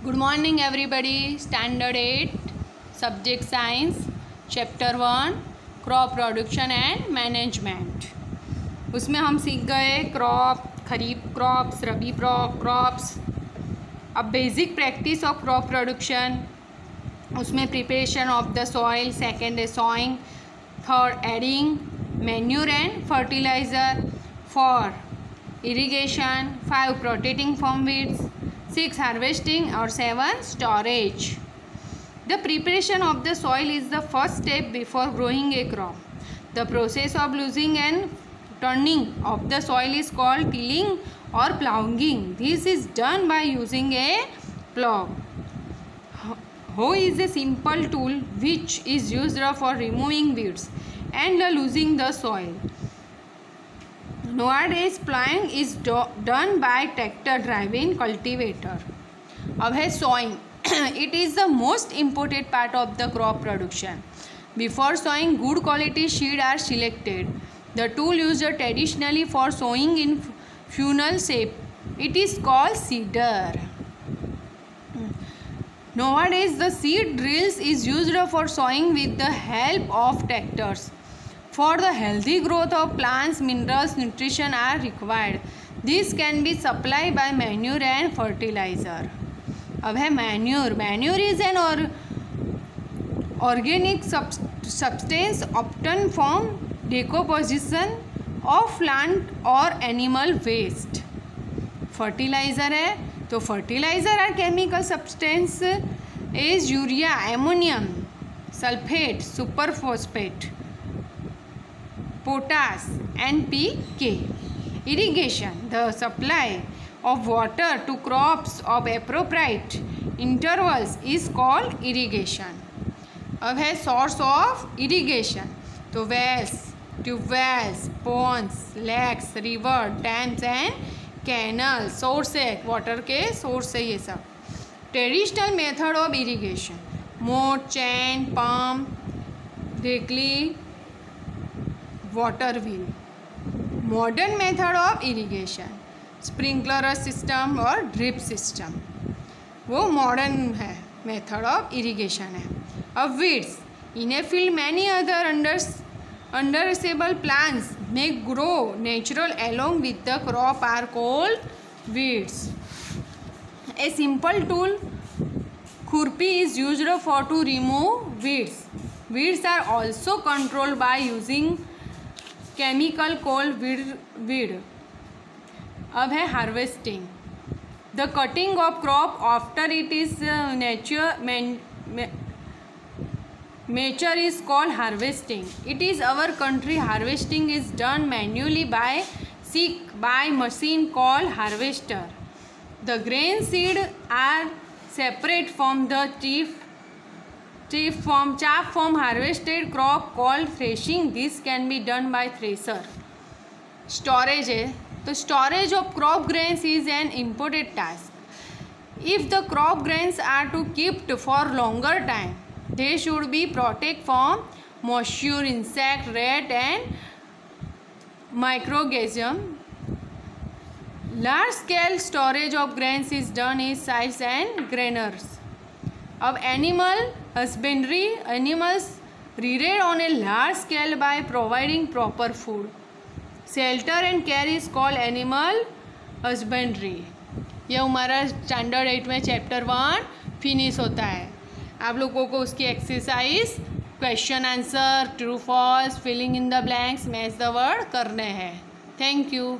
Good morning everybody. Standard 8 subject science chapter 1 crop production and management. उसमें हम सीख गए crop, kharif crops, rabi crops. अब basic practice of crop production, उसमें preparation of the soil, second है sowing, third adding manure and fertilizer, 4 irrigation, 5 protecting from weeds, 6 harvesting or 7 storage. The preparation of the soil is the first step before growing a crop. The process of losing and turning of the soil is called tilling or ploughing. This is done by using a plough. Hoe is a simple tool which is used for removing weeds and losing the soil. Nowadays ploughing is done by tractor driving cultivator. अब है sowing. It is the most important part of the crop production. Before sowing, good quality seed are selected. The tool used traditionally for sowing in funnel shape. It is called seeder. Nowadays the seed drills is used for sowing with the help of tractors. For the healthy growth of plants, minerals, nutrition are required. This can be supplied by manure and fertilizer. अब है manure. Manure is an organic substance obtained from decomposition of plant or animal waste. Fertilizer है तो fertilizer are chemical substance is urea, ammonium, sulfate, superphosphate, potash, NPK. Irrigation, the supply of water to crops of appropriate intervals is called irrigation. अब है source of irrigation तो wells, tubewells, ponds, lakes, river, dams and canals. Source है water के source है ये सब. Traditional method of irrigation, moat, chain, pump, dhekli, water wheel. Modern method of irrigation, sprinkler system और drip system, वो modern है method of irrigation है. अब weeds, in a field many other understandable plants may grow natural along with the crop are called weeds. A simple tool, khurpi, is used for to remove weeds. Weeds are also controlled by using chemical called weed. अब है harvesting, the cutting of crop after it is mature is called harvesting. It is our country harvesting is done manually by machine called harvester. The grain seed are separate from the chaff from harvested crop called threshing. This can be done by thresher. Storage है तो storage of crop grains is an important task. If the crop grains are to kept for longer time, they should be protected from moisture, insect, rat and microorganism. Large scale storage of grains is done in silos and granaries. अब animal husbandry, animals reared on a large scale by providing proper food. Shelter and care is called animal husbandry. यह हमारा standard 8 में chapter 1 finish होता है. आप लोगों को उसकी exercise, question answer, true false, filling in the blanks, match the word करने हैं. Thank you.